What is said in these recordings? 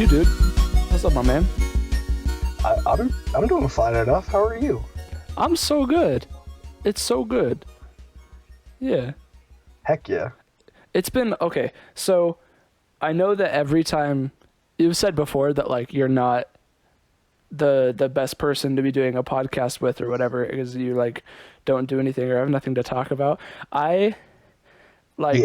you, dude? What's up, my man? I'm doing fine enough. How are you? I'm so good. It's so good. Yeah. Heck yeah. It's been okay. So I know that every time you've said before that like you're not the best person to be doing a podcast with or whatever because you like don't do anything or have nothing to talk about.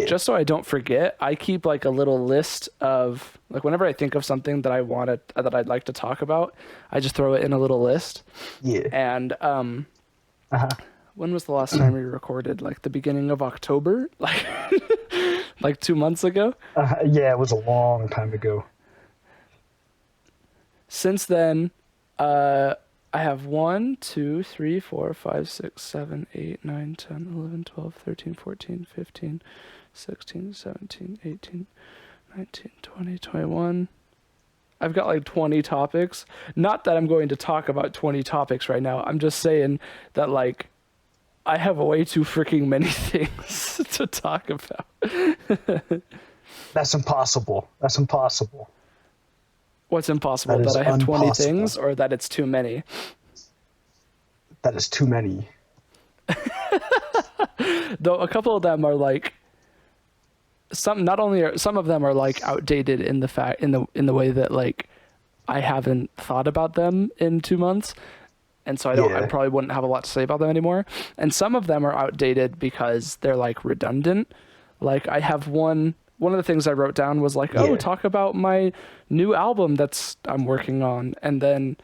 Just so I don't forget, I keep like a little list of like whenever I think of something that I'd like to talk about, I just throw it in a little list. Yeah. And when was the last time we recorded? Like the beginning of October? Like 2 months ago? Yeah, it was a long time ago. Since then, I have 1, 2, 3, 4, 5, 6, 7, 8, 9, 10, 11, 12, 13, 14, 15, 16, 17, 18, 19, 20, 21. I've got like 20 topics. Not that I'm going to talk about 20 topics right now. I'm just saying that like I have way too freaking many things to talk about. That's impossible. That's impossible. What's impossible? That I have 20 impossible. things or that it's too many? That is too many. Though a couple of them are like some of them are like outdated in the way that like I haven't thought about them in 2 months. And so I probably wouldn't have a lot to say about them anymore. And some of them are outdated because they're like redundant. Like I have one of the things I wrote down was like, talk about my new album I'm working on. And then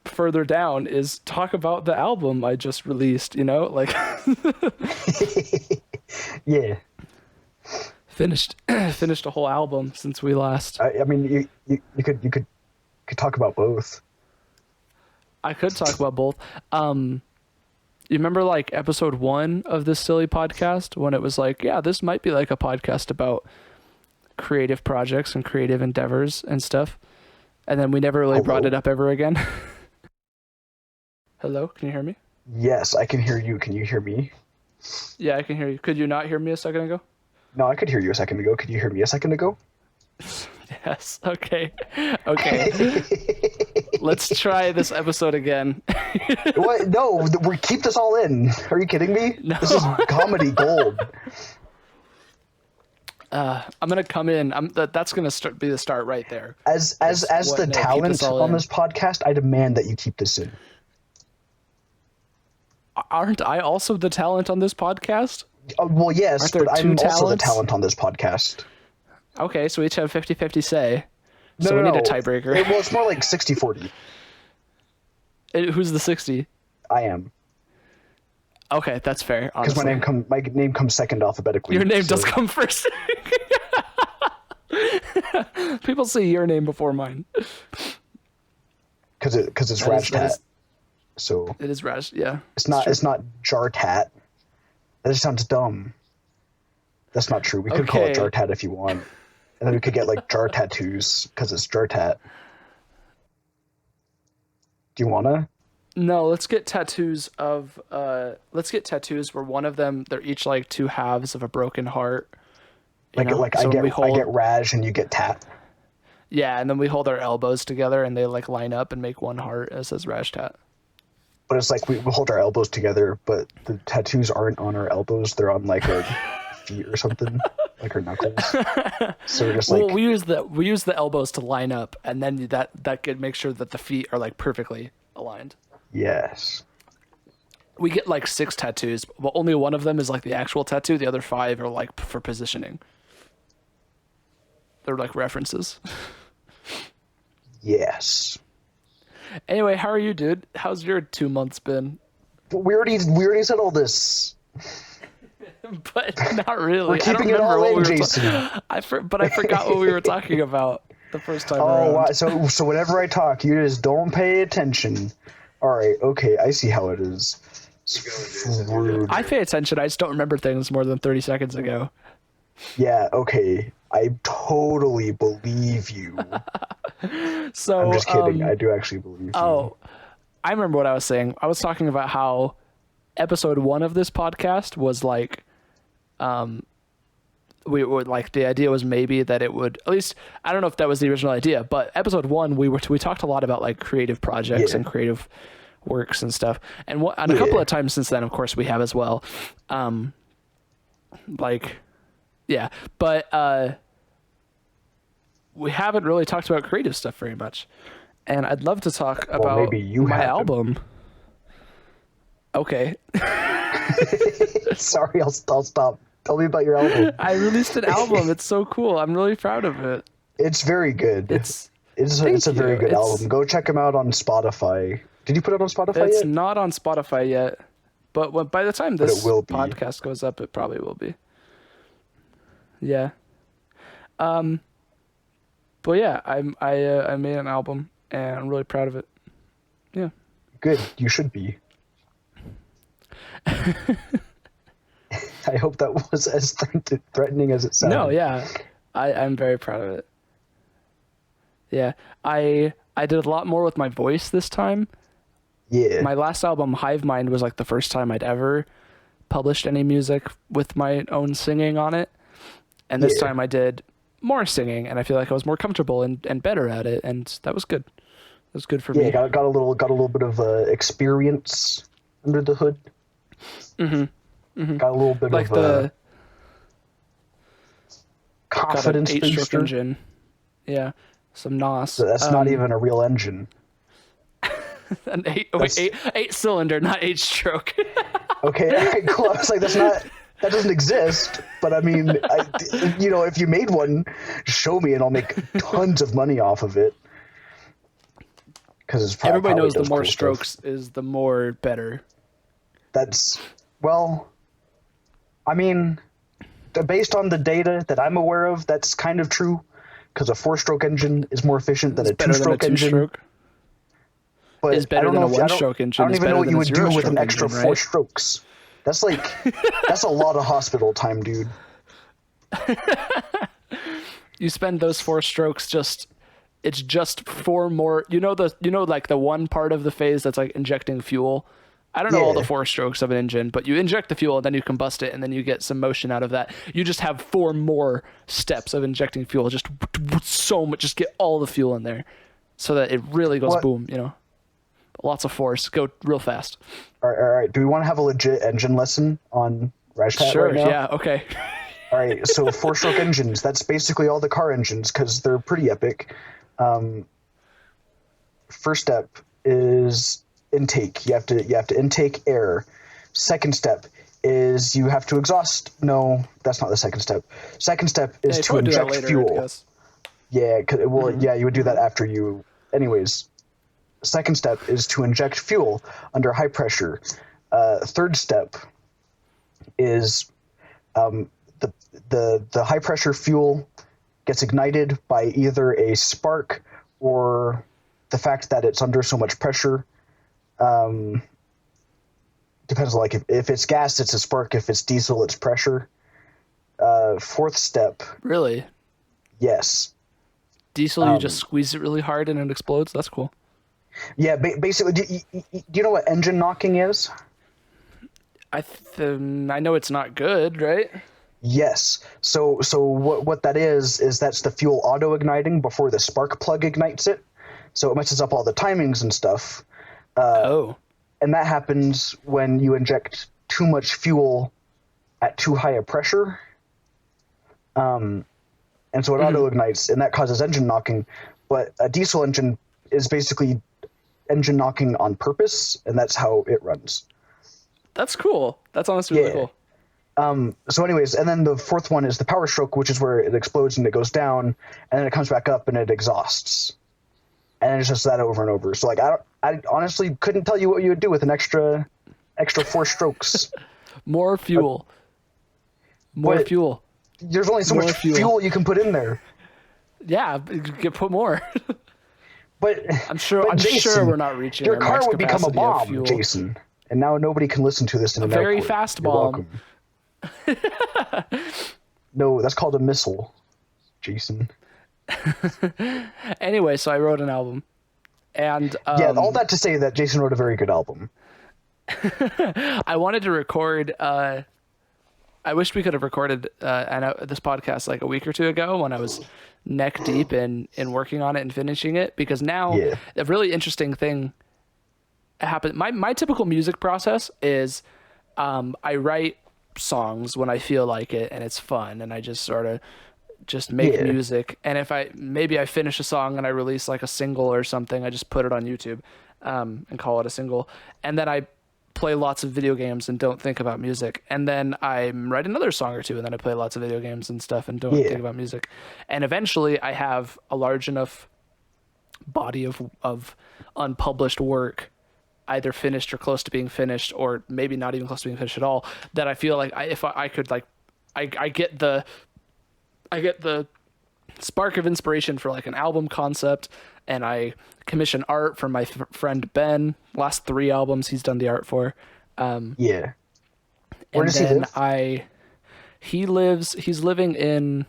further down is talk about the album I just released, like Yeah. Finished a whole album since we last. I mean, you could talk about both. I could talk about both. You remember like episode 1 of this silly podcast when it was like, yeah, this might be like a podcast about creative projects and creative endeavors and stuff. And then we never really brought it up ever again. Hello, can you hear me? Yes, I can hear you. Can you hear me? Yeah, I can hear you. Could you not hear me a second ago? No, I could hear you a second ago. Could you hear me a second ago? Yes. Okay. Let's try this episode again. What? No, we keep this all in. Are you kidding me? No. This is comedy gold. I'm gonna come in. That's gonna be the start right there. As the talent on this podcast, I demand that you keep this in. Aren't I also the talent on this podcast? Well, yes, but I'm also the talent on this podcast. Okay, so we each have 50-50 say. So we need a tiebreaker. Well, it's more like 60-40. Who's the 60? I am. Okay, that's fair. Because my name comes second alphabetically. Your name does come first. People say your name before mine. Because it's Rajtat. So it is Raj. Yeah. It's not Jartat. That just sounds dumb. That's not true. We could call it Jartat if you want. And then we could get like jar tattoos because it's Jartat. Do you wanna? No, let's get tattoos where one of them, they're each like two halves of a broken heart. I get Raj and you get Tat. Yeah, and then we hold our elbows together and they like line up and make one heart that says Raj Tat. But it's like we hold our elbows together, but the tattoos aren't on our elbows; they're on like our feet or something, like our knuckles. So we're just like, we use the elbows to line up, and then that could make sure that the feet are like perfectly aligned. Yes. We get like 6 tattoos, but only one of them is like the actual tattoo. The other 5 are like for positioning. They're like references. Yes. Anyway, how are you, dude? How's your 2 months been? We already said all this. But not really. We're keeping it all in, Jason. I forgot what we were talking about the first time around. Wow. So whenever I talk, you just don't pay attention. All right, okay, I see how it is. Rude. I pay attention. I just don't remember things more than 30 seconds ago. Yeah, okay. I totally believe you. So I'm just kidding. I do actually believe you. Oh, I remember what I was saying. I was talking about how episode 1 of this podcast was like we would like the idea was maybe that it would, at least I don't know if that was the original idea, but episode 1 we talked a lot about like creative projects and creative works and stuff, and a couple of times since then, of course, we have as well. But we haven't really talked about creative stuff very much, and I'd love to talk about maybe you my haven't. album. Okay. Sorry, I'll stop. Tell me about your album. I released an album. It's so cool. I'm really proud of it. It's very good. It's a very good album. Go check them out on Spotify. Did you put it on Spotify yet? It's not on Spotify yet, but by the time this it will be. podcast goes up, it probably will be. Yeah. But yeah, I made an album and I'm really proud of it. Yeah. Good. You should be. I hope that was as threatening as it sounded. No, yeah. I'm very proud of it. Yeah. I did a lot more with my voice this time. Yeah. My last album, Hive Mind, was like the first time I'd ever published any music with my own singing on it. And this time I did more singing, and I feel like I was more comfortable and better at it, and that was good. That was good for me. Yeah, got a little bit of experience under the hood. Got a little bit like of the confidence got an 8-stroke booster. engine. Yeah, some NOS. So that's not even a real engine. An 8-cylinder, not 8-stroke. Okay, cool. I was like, that doesn't exist. But I mean, if you made one, show me and I'll make tons of money off of it. Because everybody knows the more strokes is the more better. I mean, based on the data that I'm aware of, that's kind of true. Because a 4-stroke engine is more efficient than a 2-stroke engine. But is better than a 1-stroke engine. I don't even know what you would do with an extra engine, 4 strokes. That's that's a lot of hospital time, dude. You spend those 4 strokes it's just 4 more. Like the one part of the phase that's like injecting fuel. I don't know all the 4 strokes of an engine, but you inject the fuel and then you combust it and then you get some motion out of that. You just have 4 more steps of injecting fuel. Just so much. Just get all the fuel in there so that it really goes boom. Lots of force. Go real fast. All right. Do we want to have a legit engine lesson on Rajpat Sure. right now? Yeah. Okay. All right. So 4-stroke engines. That's basically all the car engines because they're pretty epic. First step is intake. You have to intake air. Second step is you have to exhaust. No, that's not the second step. Second step is to inject fuel. Yeah. You would do that after you. Anyways. Second step is to inject fuel under high pressure. Third step is the high pressure fuel gets ignited by either a spark or the fact that it's under so much pressure. Depends on like if it's gas, it's a spark. If it's diesel, it's pressure. Fourth step. Really? Yes. Diesel, you just squeeze it really hard and it explodes. That's cool. Yeah, basically, do you know what engine knocking is? I know it's not good, right? Yes. So what that is that's the fuel auto-igniting before the spark plug ignites it. So it messes up all the timings and stuff. And that happens when you inject too much fuel at too high a pressure. And so it auto-ignites, and that causes engine knocking. But a diesel engine is basically engine knocking on purpose, and that's how it runs. That's cool. That's honestly really cool. So anyways, and then the fourth one is the power stroke, which is where it explodes and it goes down, and then it comes back up and it exhausts. And it's just that over and over. So like I honestly couldn't tell you what you would do with an extra 4 strokes. More fuel. More fuel. There's only so much fuel you can put in there. Yeah, you can put more. But I'm sure we're not reaching your our car max would become a capacity bomb, Jason. And now nobody can listen to this in a very fast bomb. No, that's called a missile, Jason. Anyway, so I wrote an album, and all that to say that Jason wrote a very good album. I wanted to record. I I wish we could have recorded this podcast like a week or two ago when I was neck deep in working on it and finishing it, because now a really interesting thing happened. My typical music process is I write songs when I feel like it and it's fun, and I just sort of just make music. And if I finish a song and I release like a single or something, I just put it on YouTube and call it a single. And then I play lots of video games and don't think about music. And then I write another song or two, and then I play lots of video games and stuff and don't think about music. And eventually I have a large enough body of unpublished work, either finished or close to being finished, or maybe not even close to being finished at all, that I feel like I could like, I get the spark of inspiration for like an album concept, and I commission art from my friend Ben. Last 3 albums he's done the art for. Where and does then he live? He's living in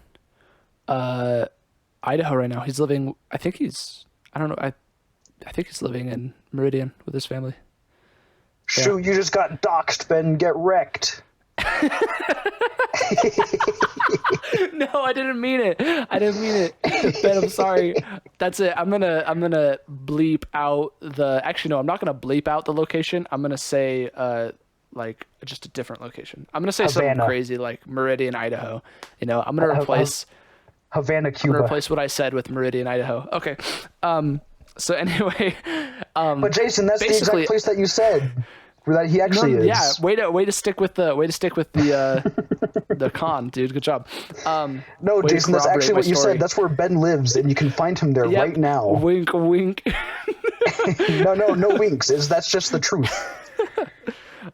Idaho right now. He's living, I think he's living in Meridian with his family. Shoot, you just got doxxed, Ben. Get wrecked. No, I didn't mean it. Ben, I'm sorry. That's it. I'm gonna bleep out the. Actually, no, I'm not gonna bleep out the location. I'm gonna say like just a different location. I'm gonna say Havana. something crazy like Meridian, Idaho. You know, I'm gonna replace Havana, I'm Cuba. gonna replace what I said with Meridian, Idaho. Okay. So anyway, but Jason, that's the exact place that you said where that he actually is. Yeah, way to stick with the the con, dude. Good job. No, Jason, that's actually what you said. That's where Ben lives, and you can find him there right now. Wink, wink. No winks. That's just the truth.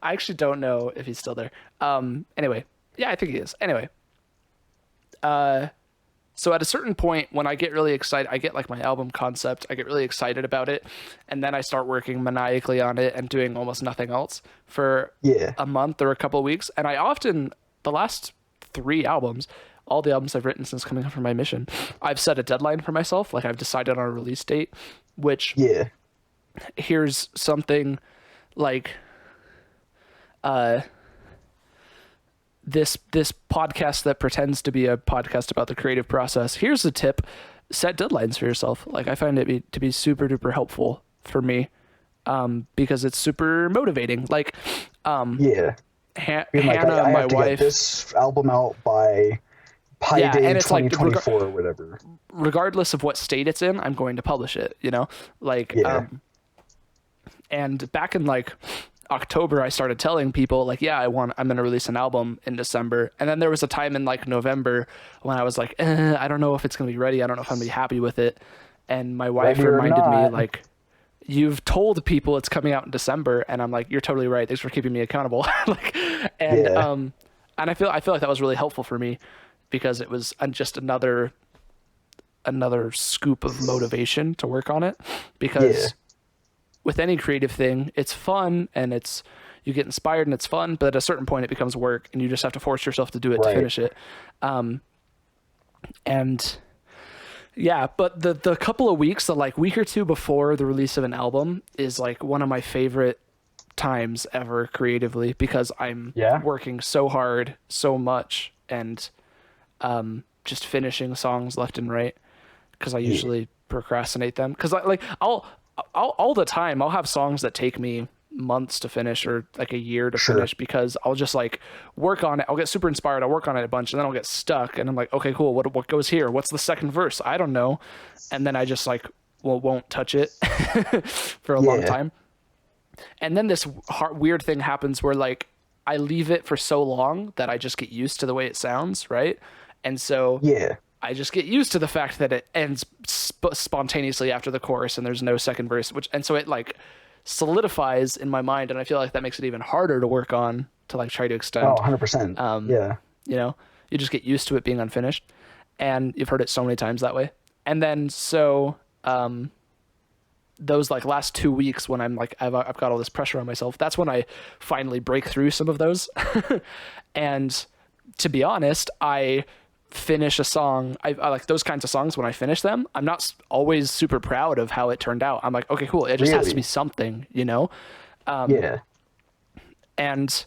I actually don't know if he's still there. Anyway, yeah, I think he is. Anyway, so at a certain point, when I get really excited, I get like my album concept, I get really excited about it, and then I start working maniacally on it and doing almost nothing else for a month or a couple of weeks. And I often, the last 3 albums, all the albums I've written since coming up from my mission, I've set a deadline for myself. Like I've decided on a release date, which here's something like this podcast that pretends to be a podcast about the creative process. Here's a tip: set deadlines for yourself. Like I find it to be super duper helpful for me, because it's super motivating. Like, Hannah, my wife, get this album out by Pi Day 2024 or whatever. Regardless of what state it's in, I'm going to publish it. You know, like, and back in like October, I started telling people like, I'm going to release an album in December. And then there was a time in like November when I was like, I don't know if it's going to be ready. I don't know if I'm going to be happy with it. And my wife reminded me like, you've told people it's coming out in December. And I'm like, you're totally right. Thanks for keeping me accountable. And I feel like that was really helpful for me, because it was just another scoop of motivation to work on it, because with any creative thing, it's fun and you get inspired and it's fun, but at a certain point it becomes work and you just have to force yourself to do it to finish it. And yeah, but the couple of weeks, the like week or two before the release of an album is like one of my favorite times ever creatively, because I'm working so hard, so much, and just finishing songs left and right, because I usually procrastinate them, because like I'll all the time I'll have songs that take me months to finish or like a year to finish, because I'll just like work on it. I'll get super inspired. I'll work on it a bunch, and then I'll get stuck, and I'm like, okay, cool. What goes here? What's the second verse? I don't know. And then I just like, won't touch it for a long time. And then this weird thing happens where like I leave it for so long that I just get used to the way it sounds. Right. And so I just get used to the fact that it ends spontaneously after the chorus and there's no second verse, and so it like solidifies in my mind, and I feel like that makes it even harder to work on, to like try to extend. 100%. You know, you just get used to it being unfinished, and you've heard it so many times that way. And then so those like last 2 weeks when I'm like I've got all this pressure on myself, that's when I finally break through some of those. And to be honest, I finish a song, I like those kinds of songs. When I finish them, I'm not always super proud of how it turned out. I'm like, okay, cool, it just has to be something, you know. And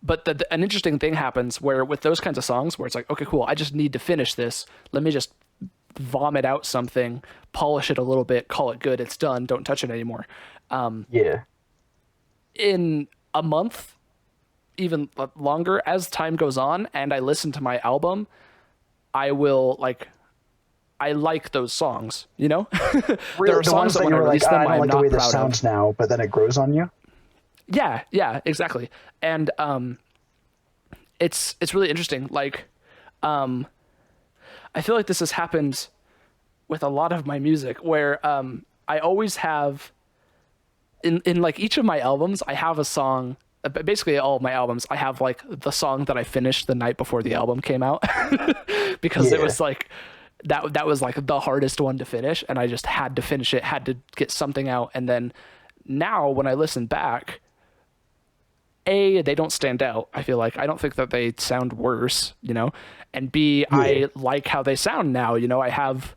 but an interesting thing happens where with those kinds of songs where it's like, okay, cool, I just need to finish this. Let me just vomit out something, polish it a little bit, call it good, it's done, don't touch it anymore. Yeah. In a month, even longer, as time goes on and I listen to my album, I will I like those songs, you know? Really, there are the songs ones that that when you I were release like, them, I don't I'm like the not way this proud sounds of. now, but then it grows on you. Yeah, exactly. And it's really interesting. Like, I feel like this has happened with a lot of my music where I always have in like each of my albums, I have a song. Basically, all of my albums, I have like the song that I finished the night before the album came out, because it Yeah. was like that was like the hardest one to finish, and I just had to finish it, had to get something out, and then now when I listen back, A, they don't stand out. I feel like I don't think that they sound worse, you know, and B, I like how they sound now. You know, I have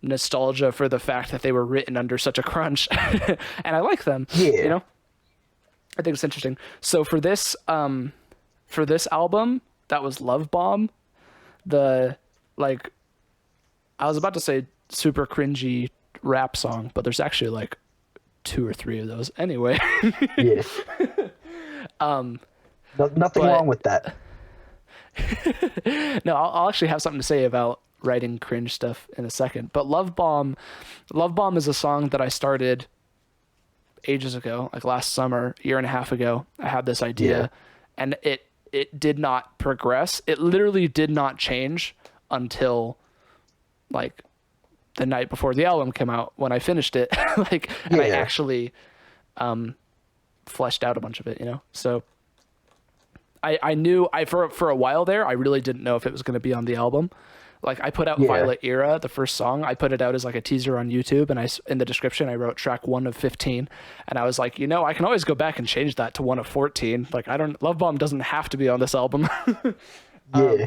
nostalgia for the fact that they were written under such a crunch, and I like them. Yeah. You know, I think it's interesting. So for this album, that was Love Bomb. The like, I was about to say super cringy rap song, but there's actually like 2 or 3 of those anyway. Yeah. Nothing but- wrong with that. No, I'll actually have something to say about writing cringe stuff in a second. But Love Bomb is a song that I started ages ago, like last summer, year and a half ago. I had this idea, Yeah. and it did not progress. It literally did not change until like the night before the album came out when I finished it. Like, and I Yeah. actually fleshed out a bunch of it, you know? So I knew for a while there, I really didn't know if it was going to be on the album. Like I put out Yeah. Violet Era, the first song. I put it out as like a teaser on YouTube, and in the description I wrote track 1 of 15, and I was like, you know, I can always go back and change that to 1 of 14. Like Love Bomb doesn't have to be on this album. Yeah.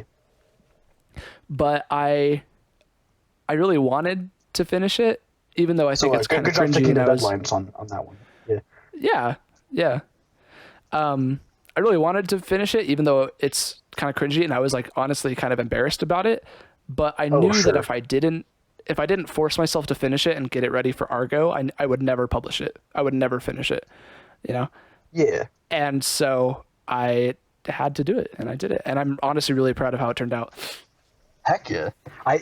But I really wanted to finish it, even though I think it's kind of good job cringy. sticking And to I was, deadlines on that one. Yeah. yeah. I really wanted to finish it, even though it's kind of cringy, and I was like honestly kind of embarrassed about it. But I knew sure. that if I didn't force myself to finish it and get it ready for Argo, I would never publish it. I would never finish it, you know? Yeah. And so I had to do it, and I did it. And I'm honestly really proud of how it turned out. Heck yeah.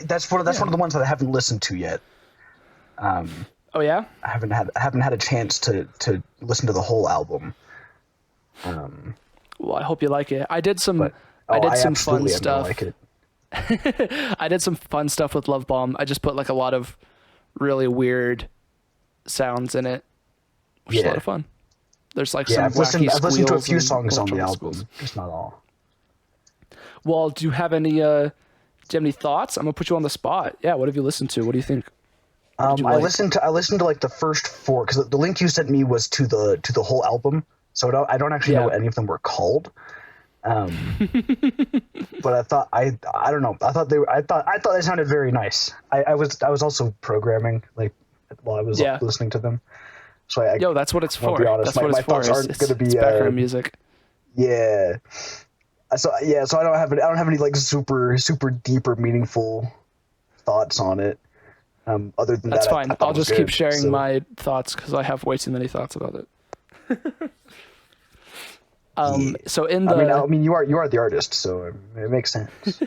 That's one of the ones that I haven't listened to yet. Oh yeah? I haven't had a chance to listen to the whole album. Well, I hope you like it. I did some But I did some absolutely fun am gonna stuff. like it. I did some fun stuff with Love Bomb. I just put like a lot of really weird sounds in it, which is a lot of fun. There's like Yeah, some I've listened to a squeals few and songs on the electronic album, squeals. just not all. Well, do you have any thoughts? I'm gonna put you on the spot. Yeah, what have you listened to? What do you think? I you like? listened to like the first 4 because the link you sent me was to the whole album, so I don't actually know what any of them were called. But I thought I don't know. I thought they sounded very nice. I was also programming like while I was listening to them. So Yo, that's what it's I'll for. be honest, That's what my it's for. thoughts aren't going to be It's background music. Yeah. So I don't have any like super deep or meaningful thoughts on it. Other than That's that, fine. I thought I'll it was just keep good, sharing so. my thoughts because I have way too many thoughts about it. So in the I mean, you are the artist, so it makes sense.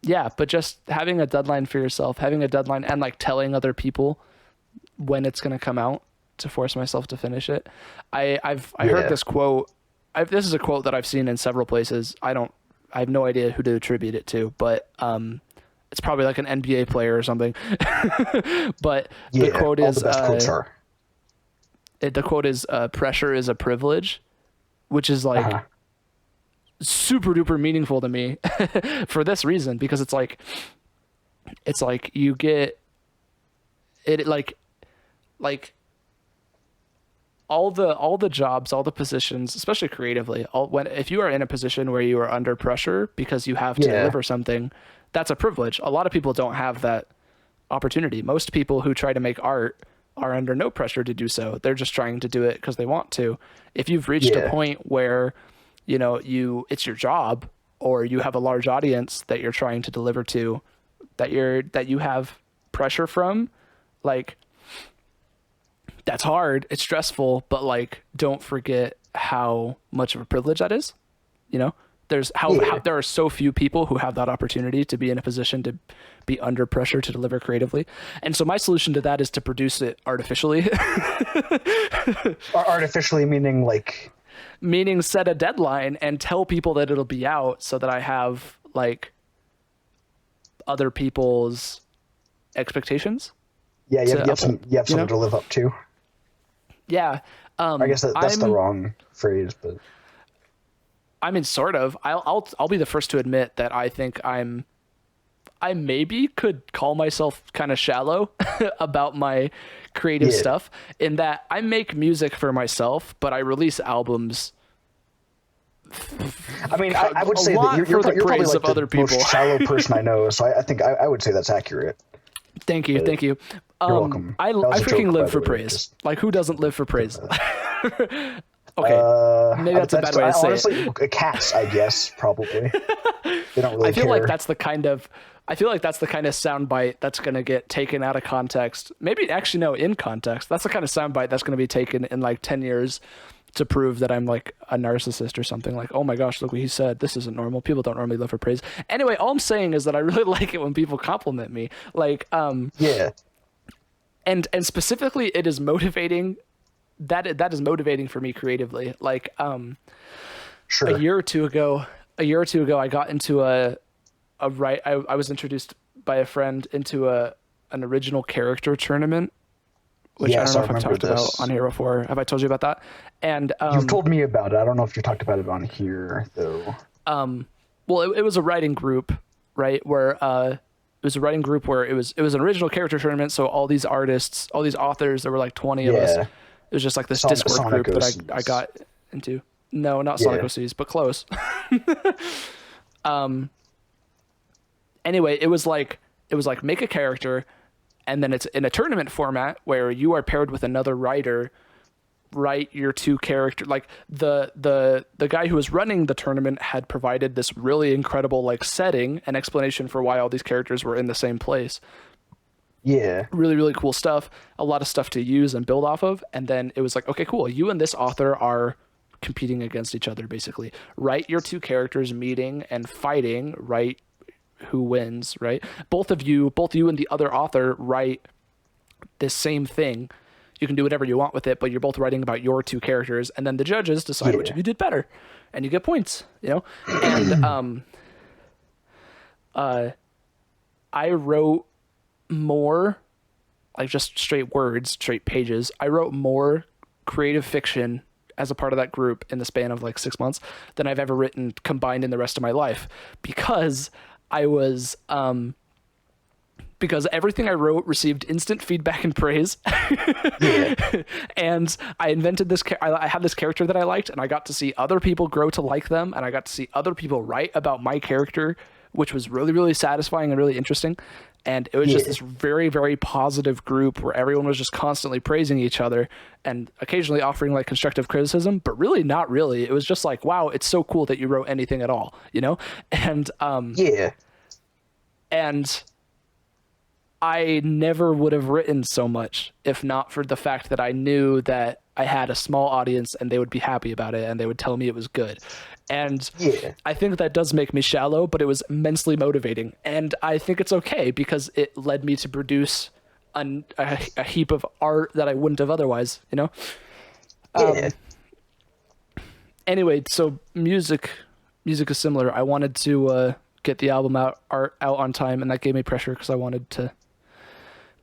yeah, but just having a deadline for yourself, having a deadline and like telling other people when it's going to come out to force myself to finish it. I've heard this quote. This is a quote that I've seen in several places. I have no idea who to attribute it to, but it's probably like an NBA player or something. But the quote all is the best quotes are. the quote is pressure is a privilege, which is like super duper meaningful to me for this reason, because it's like you get it like all the jobs, all the positions, especially creatively, if you are in a position where you are under pressure because you have to deliver something, that's a privilege. A lot of people don't have that opportunity. Most people who try to make art are under no pressure to do so. They're just trying to do it because they want to. If you've reached a point where, you know, it's your job, or you have a large audience that you're trying to deliver to, that you have pressure from, like, that's hard. It's stressful, but like, don't forget how much of a privilege that is. You know, there's how there are so few people who have that opportunity to be in a position to be under pressure to deliver creatively. And so my solution to that is to produce it artificially. Artificially meaning like, meaning set a deadline and tell people that it'll be out, so that I have like other people's expectations. Yeah, you have something to live up to. Yeah. I guess that's the wrong phrase, but I mean, sort of. I'll be the first to admit that I think I maybe could call myself kind of shallow about my creative stuff, in that I make music for myself, but I release albums. I mean, I would say that you're probably like the other most shallow person I know, so I think I would say that's accurate. Thank you. You're welcome. I freaking live for praise. Like, who doesn't live for praise? Okay, maybe that's a bad way to say honestly, it. Cats, I guess, probably. They don't really I feel care. like that's the kind of soundbite that's going to get taken out of context. Maybe actually no, in context. That's the kind of soundbite that's going to be taken in like 10 years to prove that I'm like a narcissist or something. Like, oh my gosh, look what he said. This isn't normal. People don't normally live for praise. Anyway, all I'm saying is that I really like it when people compliment me. Like, yeah. And specifically, it is motivating. That is motivating for me creatively. Like, Sure. a year or two ago, I got into I was introduced by a friend into an original character tournament, which I don't know if I've talked about on here before. Have I told you about that? And you've told me about it. I don't know if you talked about it on here though. Well, it was a writing group, right? Where it was an original character tournament. So all these artists, all these authors, there were like 20 of us. It was just like this Discord group that I got into. No, not Sonic OCs, but close. Anyway, it was like make a character, and then it's in a tournament format where you are paired with another writer. Write your two characters. Like the guy who was running the tournament had provided this really incredible like setting and explanation for why all these characters were in the same place. Yeah. Really, really cool stuff. A lot of stuff to use and build off of. And then it was like, okay, cool. You and this author are competing against each other, basically. Write your two characters meeting and fighting. Write who wins, right? Both you and the other author write this same thing. You can do whatever you want with it, but you're both writing about your two characters. And then the judges decide which of you did better. And you get points, you know? And I wrote more, like just straight words, straight pages. I wrote more creative fiction as a part of that group in the span of like 6 months than I've ever written combined in the rest of my life, because I was because everything I wrote received instant feedback and praise. And I invented this I had this character that I liked, and I got to see other people grow to like them, and I got to see other people write about my character, which was really, really satisfying and really interesting. And it was just this very, very positive group where everyone was just constantly praising each other and occasionally offering like constructive criticism, but really not really. It was just like, wow, it's so cool that you wrote anything at all, you know? And and I never would have written so much if not for the fact that I knew that I had a small audience and they would be happy about it and they would tell me it was good. And I think that does make me shallow, but it was immensely motivating. And I think it's okay because it led me to produce a heap of art that I wouldn't have otherwise, you know? Anyway, so music is similar. I wanted to get the album out on time, and that gave me pressure because I wanted to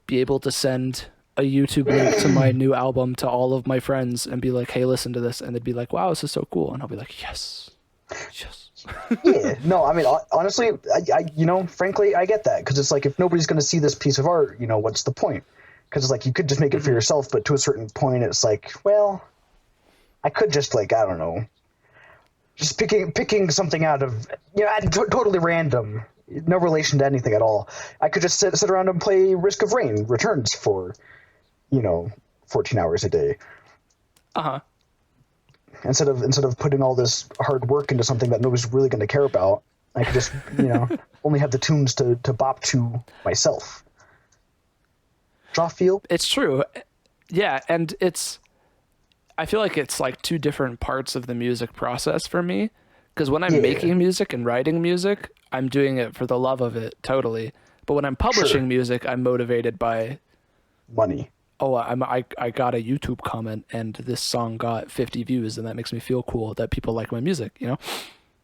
be able to send a YouTube link to my new album to all of my friends and be like, hey, listen to this. And they'd be like, wow, this is so cool. And I'll be like, yes. No, I mean, honestly, I you know, frankly, I get that, because it's like, if nobody's going to see this piece of art, you know, what's the point? Because it's like, you could just make it for yourself, but to a certain point, it's like, well, I could just like, I don't know, just picking something out of, you know, totally random, no relation to anything at all. I could just sit around and play Risk of Rain Returns for, 14 hours a day. Uh-huh. Instead of putting all this hard work into something that nobody's really going to care about, I could just, only have the tunes to bop to myself. Draw feel? It's true. Yeah, and I feel like it's like two different parts of the music process for me. Because when I'm making music and writing music, I'm doing it for the love of it, totally. But when I'm publishing music, I'm motivated by money. Oh, I got a YouTube comment and this song got 50 views, and that makes me feel cool that people like my music, Yeah.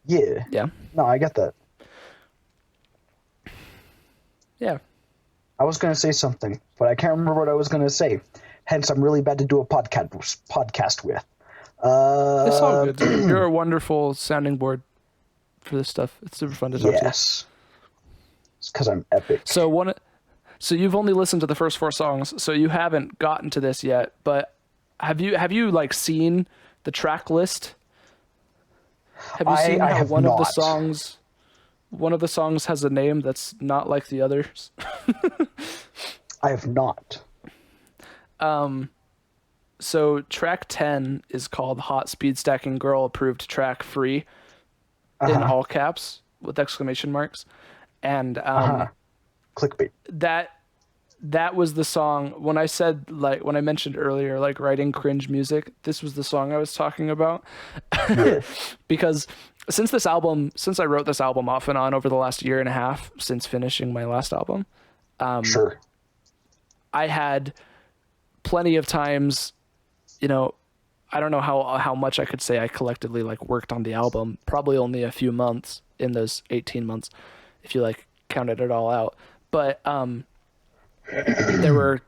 Yeah. No, I get that. Yeah. I was going to say something, but I can't remember what I was going to say. Hence, I'm really bad to do a podcast with. It's all good. You're a wonderful sounding board for this stuff. It's super fun to talk to. Yes. It's because I'm epic. So you've only listened to the first 4 songs, so you haven't gotten to this yet, but have you like seen the track list? Have you seen how one of the songs has a name that's not like the others? I have not. So track 10 is called Hot Speed Stacking Girl Approved Track Free in all caps with exclamation marks. And clickbait. That was the song when I mentioned earlier, like writing cringe music, this was the song I was talking about. Yeah. Because since I wrote this album off and on over the last year and a half since finishing my last album, sure. I had plenty of times, I don't know how much I could say I collectively like worked on the album, probably only a few months in those 18 months, if you like counted it all out. But there were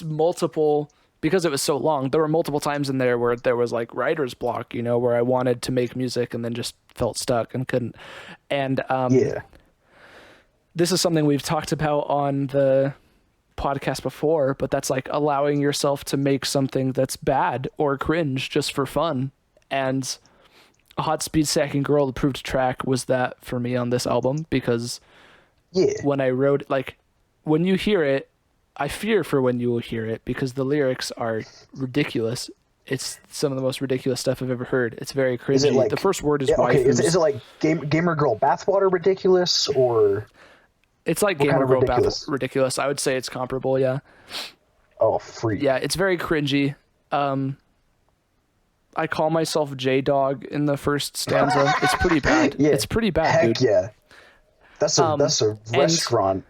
multiple, because it was so long, there were multiple times in there where there was like writer's block, where I wanted to make music and then just felt stuck and couldn't. And this is something we've talked about on the podcast before, but that's like allowing yourself to make something that's bad or cringe just for fun. And a Hot Speed Stacking Girl Approved Track was that for me on this album, because when I wrote, like, when you hear it, I fear for when you will hear it, because the lyrics are ridiculous. It's some of the most ridiculous stuff I've ever heard. It's very cringy. Like, the first word is wife. Okay. Is it like gamer girl bathwater ridiculous, or it's like gamer girl bath ridiculous? I would say it's comparable. Yeah. Oh, free. Yeah, it's very cringy. I call myself J-Dog in the first stanza. It's pretty bad. Yeah. It's pretty bad, Heck dude. yeah. That's a restaurant.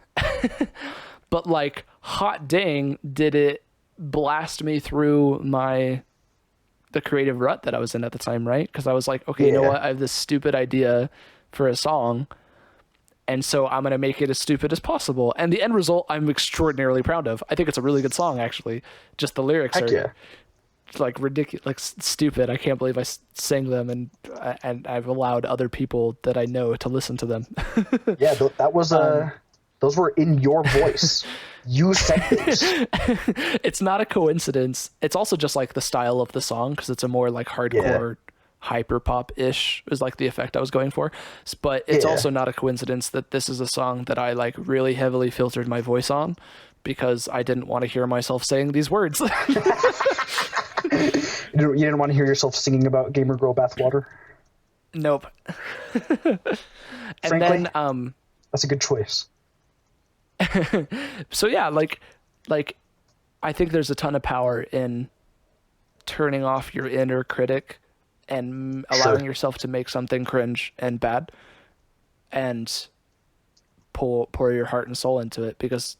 But like, hot dang, did it blast me through the creative rut that I was in at the time, right? Because I was like, okay, you know what? I have this stupid idea for a song, and so I'm going to make it as stupid as possible. And the end result, I'm extraordinarily proud of. I think it's a really good song, actually. Just the lyrics are like ridiculous, like stupid. I can't believe I sang them, and I've allowed other people that I know to listen to them. Yeah, that was those were in your voice. You said this. It's not a coincidence. It's also just like the style of the song, because it's a more like hardcore, hyper pop ish is like the effect I was going for. But it's also not a coincidence that this is a song that I like really heavily filtered my voice on, because I didn't want to hear myself saying these words. You didn't want to hear yourself singing about gamer girl bathwater? Nope. And Frankly, then that's a good choice. So yeah, like I think there's a ton of power in turning off your inner critic and allowing yourself to make something cringe and bad, and pour your heart and soul into it, because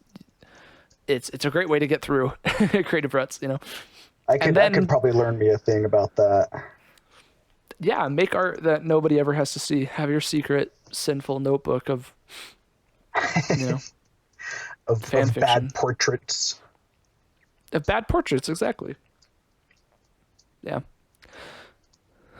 it's a great way to get through creative ruts, I could probably learn me a thing about that. Yeah, make art that nobody ever has to see. Have your secret sinful notebook of of bad portraits. Of bad portraits, exactly. Yeah.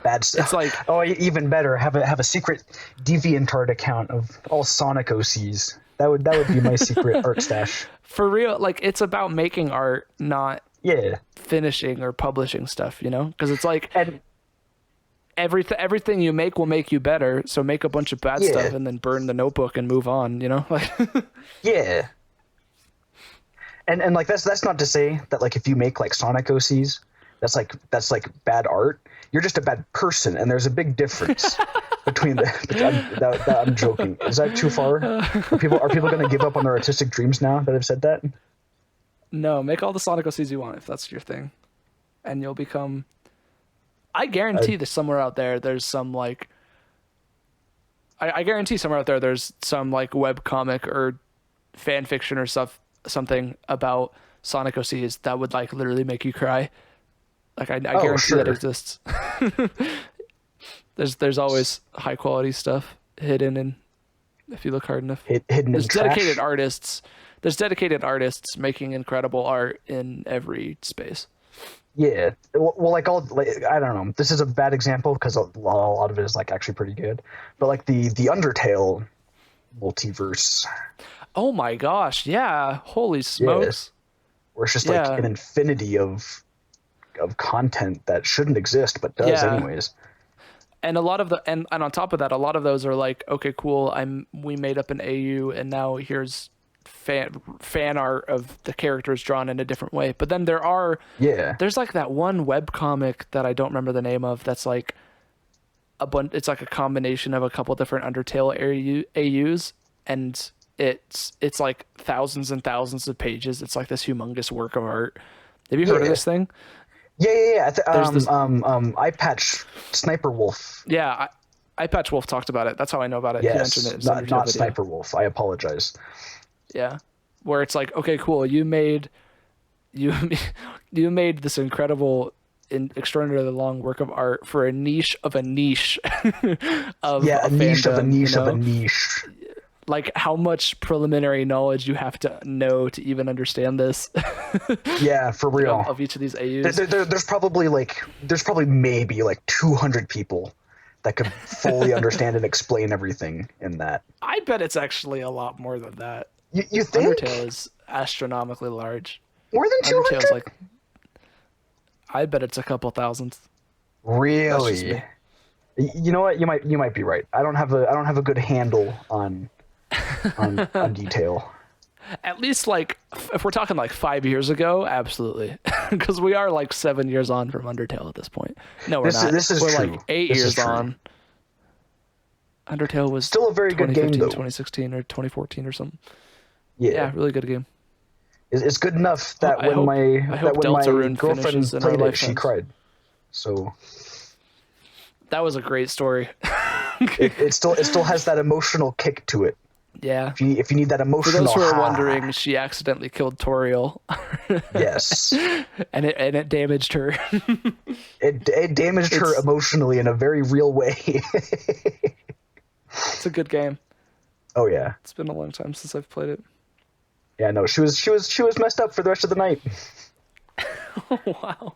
Bad stuff. It's like, even better, have a secret DeviantArt account of all Sonic OCs. That would be my secret art stash. For real, like, it's about making art, not finishing or publishing stuff, because it's like, and everything you make will make you better, so make a bunch of bad stuff and then burn the notebook and move on, like. Yeah. and like that's not to say that like if you make like Sonic OCs, that's like bad art. You're just a bad person, and there's a big difference between I'm joking. Is that too far? Are people going to give up on their artistic dreams now that I've said that? No, make all the Sonic OCs you want if that's your thing, and you'll become. I guarantee that somewhere out there, there's some like. I guarantee somewhere out there, there's some like web comic or fan fiction or something about Sonic OCs that would like literally make you cry. Like I guarantee that exists. There's always high quality stuff hidden in if you look hard enough. Hidden there's in dedicated trash. artists. There's dedicated artists making incredible art in every space. Yeah, well, I don't know. This is a bad example because a lot of it is like actually pretty good. But like the Undertale multiverse. Oh my gosh! Yeah, holy smokes! Where it's just like an infinity of content that shouldn't exist but does anyways. And a lot of and on top of that, a lot of those are like, okay, cool. We made up an AU, and now here's fan art of the characters drawn in a different way. But then there's like that one web comic that I don't remember the name of. That's like it's like a combination of a couple different Undertale AUs, and it's like thousands and thousands of pages. It's like this humongous work of art. Have you heard of this thing? Yeah. Eye Patch Sniper Wolf. Yeah, Eye Patch Wolf talked about it. That's how I know about it. Yes, he mentioned it. Not Sniper Wolf. I apologize. Yeah, where it's like, okay, cool. You made this incredible, extraordinarily long work of art for a niche of a niche of a niche fandom, of a niche of a niche. Like how much preliminary knowledge you have to know to even understand this. Yeah, for real. Of each of these AUs. There's probably maybe like 200 people that could fully understand and explain everything in that. I bet it's actually a lot more than that. You think? Undertale is astronomically large. More than 200? Undertale's like, I bet it's a couple thousand. Really? You know what? You might be right. I don't have a good handle on detail. At least like if we're talking like 5 years ago, absolutely, because we are like 7 years on from Undertale at this point. No, we're not. We're true. Like 8 years on. Undertale was still a very good game though. 2016 or 2014 or something. Yeah, really good game. It's good enough that when my girlfriend played it, she cried. So that was a great story. it still has that emotional kick to it. Yeah. If you need that emotional. For those who are wondering, she accidentally killed Toriel. Yes. and it damaged her. It damaged her emotionally in a very real way. It's a good game. Oh yeah. It's been a long time since I've played it. Yeah, no, she was messed up for the rest of the night. Oh, wow.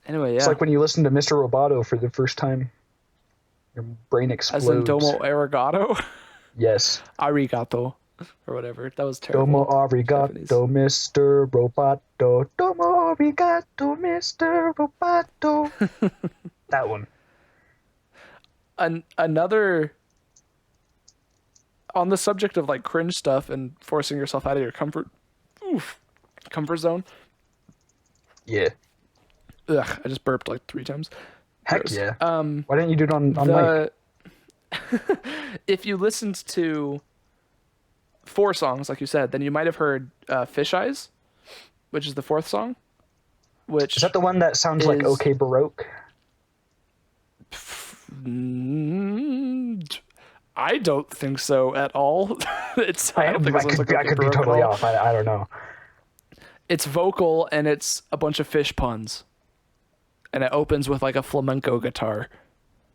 Anyway, yeah. It's like when you listen to Mr. Roboto for the first time. Your brain explodes. As in Domo Arigato? Yes. Arigato. Or whatever. That was terrible. Domo Arigato, Japanese. Mr. Roboto. Domo Arigato, Mr. Roboto. That one. Another... On the subject of like cringe stuff and forcing yourself out of your comfort zone. Yeah. Ugh, I just burped like 3 times. Heck Gross. yeah. Why didn't you do it on mic? If you listened to 4 songs, like you said, then you might have heard Fish Eyes, which is the 4th song. Which is that the one that sounds like OK Baroque? I don't think so at all. I could be totally off. I don't know. It's vocal and it's a bunch of fish puns, and it opens with like a flamenco guitar.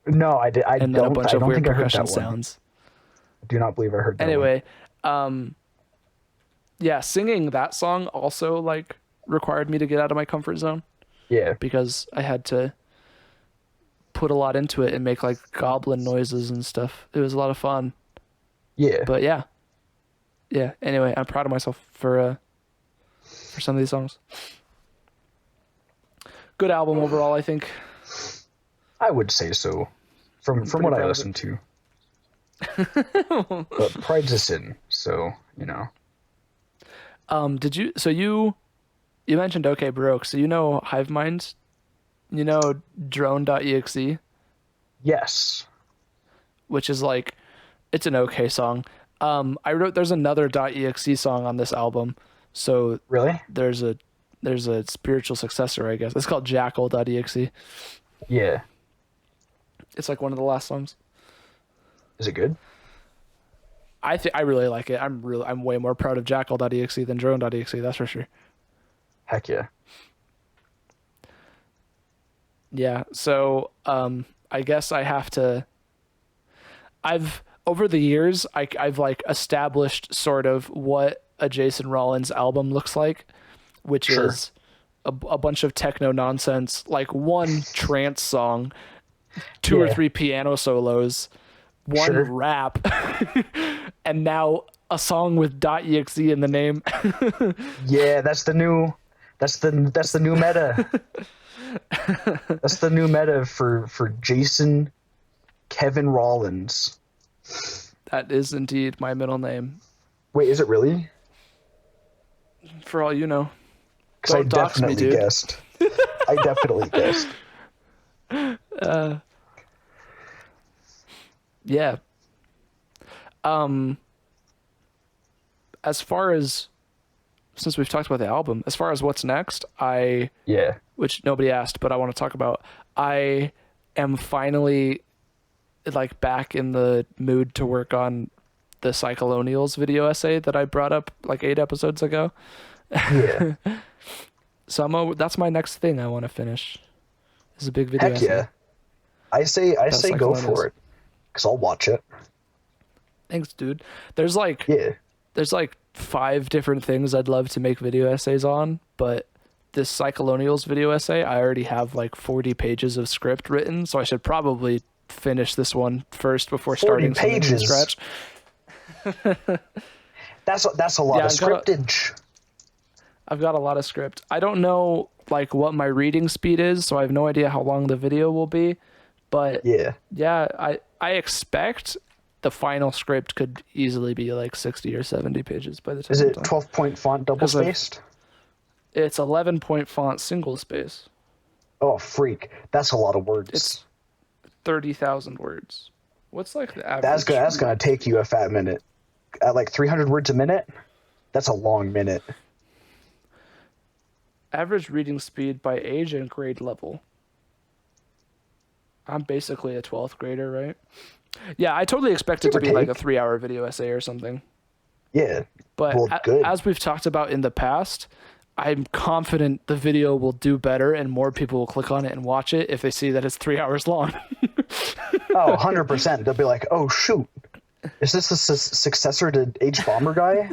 No, I and then a bunch of weird percussion sounds. I do not believe I heard that. Anyway, yeah, singing that song also like required me to get out of my comfort zone. Yeah, because I had to put a lot into it and make like goblin noises and stuff. It was a lot of fun. Yeah. But yeah. Anyway, I'm proud of myself for some of these songs. Good album overall, I think. I would say so. From what I listened to. But pride's a sin, so you know. Did you? So you mentioned OK Baroque. So you know Hivemind. You know drone.exe, Yes. which is like, it's an okay song. There's another .exe song on this album. So Really? there's a spiritual successor, I guess. It's called jackal.exe. Yeah. It's like one of the last songs. Is it good? I really like it. I'm way more proud of jackal.exe than drone.exe, that's for sure. Heck yeah. Yeah, so I guess I have to. I've over the years I've like established sort of what a Jason Rollins album looks like, which Sure. is a bunch of techno nonsense, like one trance song, two or Yeah. three piano solos, one Sure. rap, and now a song with .exe in the name. Yeah, that's the new meta. That's the new meta for Jason Kevin Rollins. That is indeed my middle name. Wait, is it really? For all you know. Because I Don't dox me, definitely dude. guessed. I definitely guessed. Yeah. As far as, since we've talked about the album, as far as what's next, Yeah. which nobody asked, but I want to talk about, I am finally like back in the mood to work on the Psycholonials video essay that I brought up like 8 episodes ago. Yeah. So that's my next thing I want to finish. It's a big video Heck essay. yeah. I say go Psychologials. for it. Because I'll watch it. Thanks, dude. There's like Yeah. 5 different things I'd love to make video essays on, but this Psycholonials video essay, I already have like 40 pages of script written, so I should probably finish this one first before 40 starting something from pages? scratch. That's a lot Yeah, of scriptage. I've got a lot of script. I don't know like what my reading speed is, so I have no idea how long the video will be, but Yeah. I expect the final script could easily be like 60 or 70 pages by the time Is I'm it done. 12-point font double 'Cause of- spaced? It's 11-point font single space. Oh, freak. That's a lot of words. It's 30,000 words. What's like the average? That's gonna take you a fat minute. At like 300 words a minute? That's a long minute. Average reading speed by age and grade level. I'm basically a 12th grader, right? Yeah, I totally expect it Give to or be like a take. 3-hour video essay or something. Yeah. But Well, good. as we've talked about in the past, I'm confident the video will do better and more people will click on it and watch it if they see that it's 3 hours long. Oh, 100%. They'll be like, oh, shoot. Is this a successor to H Bomber Guy?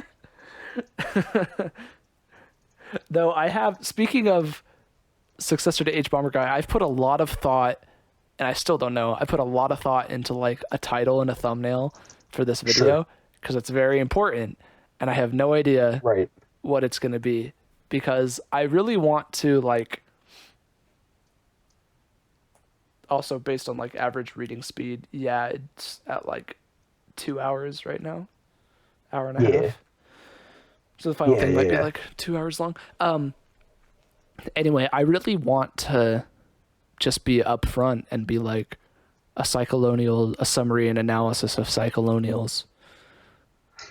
Though speaking of successor to H Bomber Guy, I've put a lot of thought, and I still don't know, I put a lot of thought into like a title and a thumbnail for this video because it's very important, and I have no idea Right. what it's going to be because I really want to like, also based on like average reading speed, yeah, it's at like 2 hours right now, hour and a Yeah. half. So the final Yeah, thing might be yeah. like 2 hours long. Anyway, I really want to just be upfront and be like a summary and analysis of Psycholonials.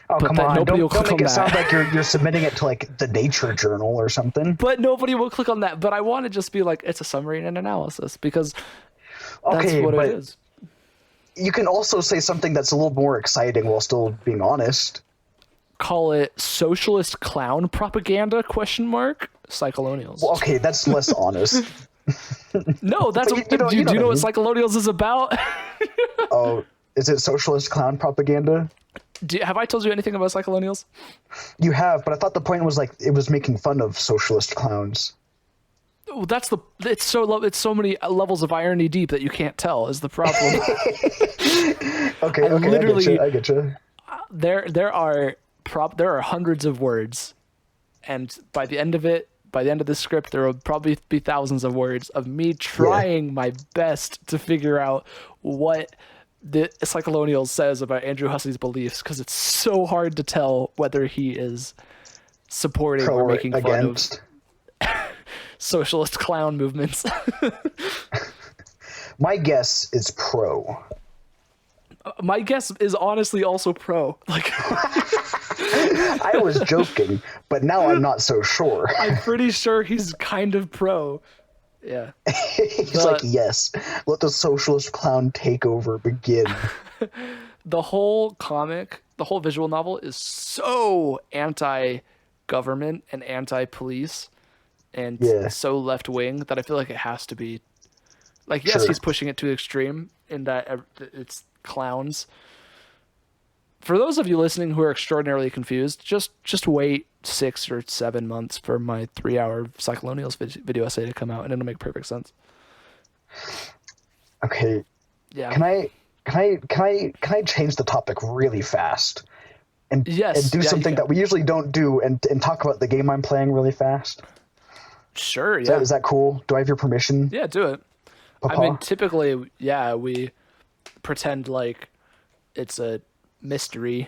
Oh, But come then on. nobody will Don't click make on it sound that. like you're submitting it to like the Nature Journal or something. But nobody will click on that. But I want to just be like, it's a summary and an analysis because that's Okay, what but it is. you can also say something that's a little more exciting while still being honest. Call it socialist clown propaganda ? Psycholonials. Well, okay, that's less honest. No, that's But you know- do you know you know what what I Psycholonials is about? Oh, is it socialist clown propaganda? Have I told you anything about Psycholonials? You have, but I thought the point was like it was making fun of socialist clowns. Oh, it's so many levels of irony deep that you can't tell is the problem. Okay, okay, literally- I get you. there are hundreds of words, and by the end of this script, there will probably be thousands of words of me trying my best to figure out what the Psycholonials says about Andrew Hussey's beliefs, because it's so hard to tell whether he is supporting Pro or or making fun of against. socialist clown movements. My guess is pro. My guess is honestly also pro. Like, I was joking, but now I'm not so sure. I'm pretty sure he's kind of pro. Yeah. He's like, yes, let the socialist clown takeover begin. The whole comic, the whole visual novel is so anti-government and anti-police and so left-wing that I feel like it has to be. Like, yes, he's pushing it to the extreme in that it's clowns. For those of you listening who are extraordinarily confused, just wait 6 or 7 months for my 3-hour Psycholonials video essay to come out, and it'll make perfect sense. Okay. Yeah. Can I change the topic really fast? And do something that we usually don't do, and talk about the game I'm playing really fast? Sure, yeah. Is that cool? Do I have your permission? Yeah, do it. Papa? I mean, typically, yeah, we pretend like it's a mystery.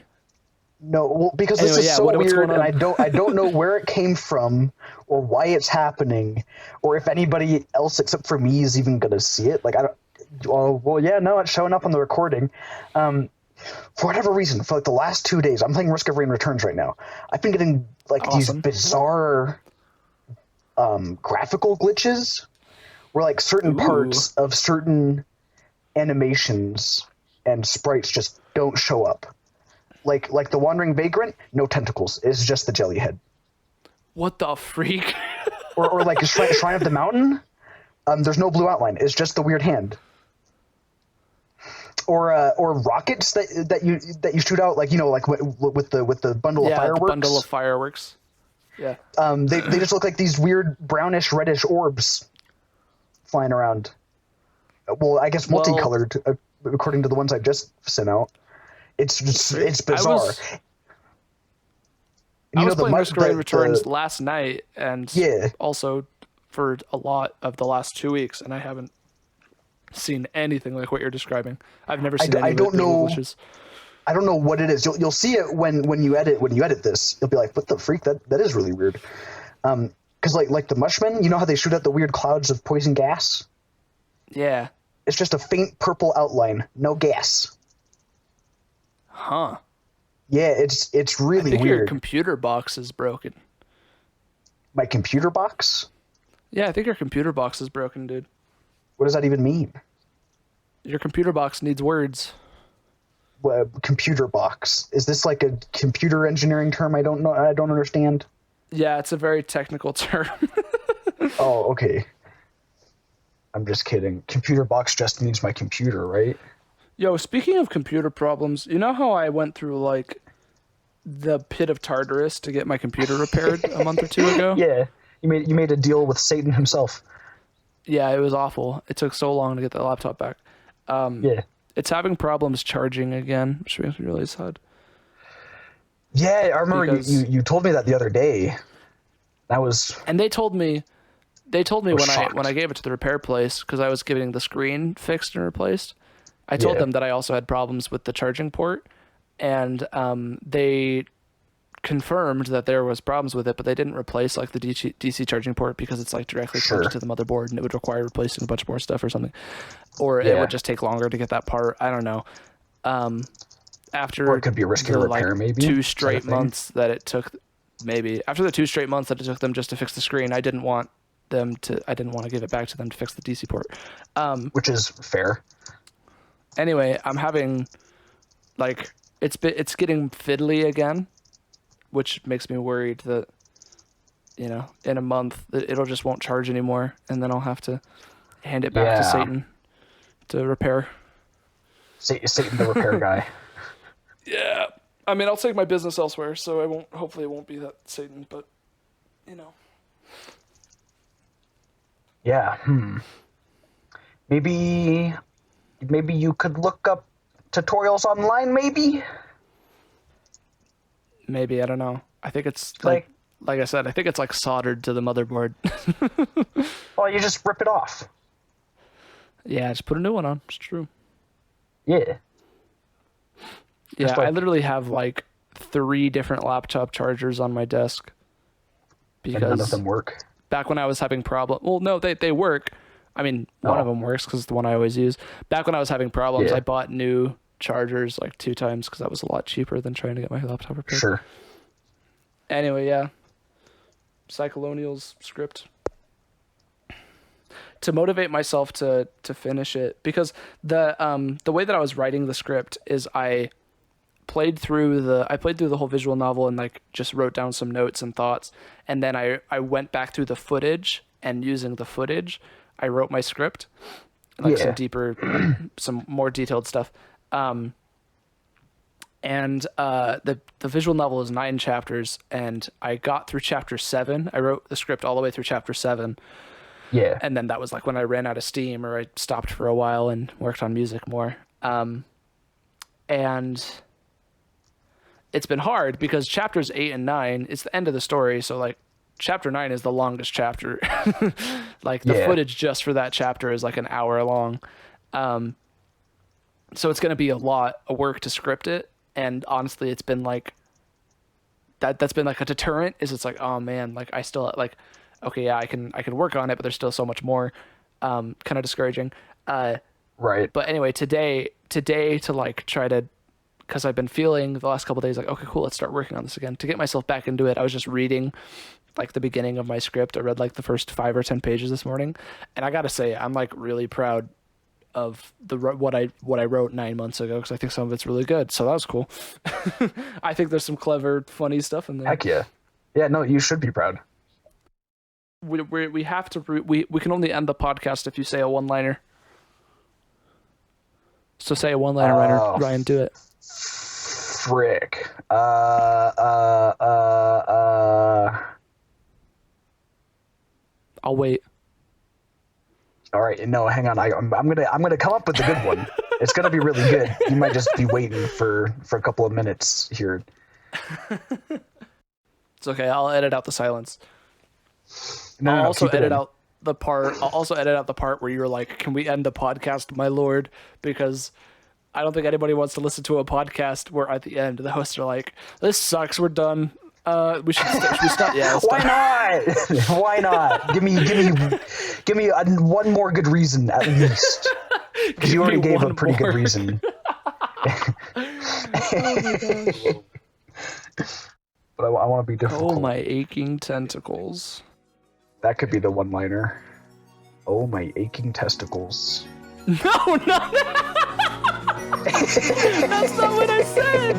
No, well, because this is so weird, and I don't know where it came from, or why it's happening, or if anybody else except for me is even gonna see it. Like, I don't. It's showing up on the recording. For whatever reason, for like the last 2 days, I'm playing Risk of Rain Returns right now. I've been getting like these bizarre graphical glitches, where like certain parts of certain animations and sprites just don't show up. Like the Wandering Vagrant, no tentacles. It's just the jelly head. What the freak? or like Shrine of the Mountain, there's no blue outline. It's just the weird hand. Or rockets that you shoot out, like, you know, like with the bundle of fireworks. The bundle of fireworks. Yeah. They just look like these weird brownish reddish orbs flying around. Well, I guess multicolored, according to the ones I just sent out. It's bizarre. I was playing Risk of Rain Returns last night, and also for a lot of the last 2 weeks, and I haven't seen anything like what you're describing. I've never seen any glitches. I don't know what it is. You'll see it when you edit this. You'll be like, what the freak? That is really weird. Because like the Mushmen, you know how they shoot out the weird clouds of poison gas? Yeah. It's just a faint purple outline, no gas. Huh. Yeah, it's really I think weird. Your computer box is broken. My computer box? Yeah, I think your computer box is broken, dude. What does that even mean? Your computer box needs words. Computer box. Is this like a computer engineering term I don't know? I don't understand. Yeah, it's a very technical term. Oh, okay. I'm just kidding. Computer box just means my computer, right? Yo, speaking of computer problems, you know how I went through like the pit of Tartarus to get my computer repaired a month or two ago? Yeah. You made a deal with Satan himself. Yeah, it was awful. It took so long to get the laptop back. It's having problems charging again, which makes me really sad. Yeah, I remember you told me that the other day. And they told me when I gave it to the repair place, because I was getting the screen fixed and replaced. I told them that I also had problems with the charging port, and they confirmed that there was problems with it, but they didn't replace like the DC charging port because it's like directly plugged to the motherboard, and it would require replacing a bunch more stuff or something, or it would just take longer to get that part. I don't know. After it could be a riskier repair, maybe 2 straight months that it took, after the 2 straight months that it took them just to fix the screen, I didn't want to give it back to them to fix the DC port, which is fair. Anyway, I'm having like it's getting fiddly again, which makes me worried that, you know, in a month it'll just won't charge anymore, and then I'll have to hand it back to Satan to repair. Satan the repair guy. Yeah, I mean, I'll take my business elsewhere, so hopefully it won't be that Satan, but you know. Yeah. Maybe you could look up tutorials online, maybe? Maybe, I don't know. I think it's like I said, I think it's like soldered to the motherboard. Well, you just rip it off. Yeah, just put a new one on. It's true. Yeah. Yeah, I literally have like 3 different laptop chargers on my desk and none of them work. Back when I was having problems, well, no, they work. I mean, one of them works because it's the one I always use. Back when I was having problems, I bought new chargers like 2 times because that was a lot cheaper than trying to get my laptop repaired. Sure. Anyway, yeah. Psycholonials script. To motivate myself to finish it, because the way that I was writing the script is I played through the whole visual novel and like just wrote down some notes and thoughts, and then I went back through the footage, and using the footage I wrote my script, like some more detailed stuff. And the visual novel is 9 chapters, and I got through chapter 7. I wrote the script all the way through chapter 7. Yeah. And then that was like when I ran out of steam, or I stopped for a while and worked on music more. And it's been hard because chapters 8 and 9, it's the end of the story. So like chapter 9 is the longest chapter. Like the footage just for that chapter is like an hour long. So it's going to be a lot of work to script it. And honestly, it's been like that's been like a deterrent, is it's like, oh man, like I still like, okay, yeah, I can work on it, but there's still so much more. Kind of discouraging. Right. But anyway, today to like try to, because I've been feeling the last couple of days like, okay, cool, let's start working on this again. To get myself back into it, I was just reading like the beginning of my script. I read like the first 5 or 10 pages this morning, and I gotta say, I'm like really proud of what I wrote 9 months ago, because I think some of it's really good. So that was cool. I think there's some clever, funny stuff in there. Heck yeah. Yeah, no, you should be proud. We have to we can only end the podcast if you say a one-liner. So say a one-liner, Ryan, do it. Frick. I'll wait. All right, no, hang on. I'm gonna come up with a good one. It's gonna be really good. You might just be waiting for a couple of minutes here. It's okay. I'll edit out the silence. I'll also edit out the part where you're like, "Can we end the podcast, my lord?" Because I don't think anybody wants to listen to a podcast where at the end the hosts are like, "This sucks. We're done. We should stop." Yeah. Why not? Why not? Give me one more good reason at least. Because you already gave a pretty good reason. Oh my gosh. But I want to be difficult. Oh, my aching tentacles. That could be the one-liner. Oh, my aching testicles. No. That's not what I said.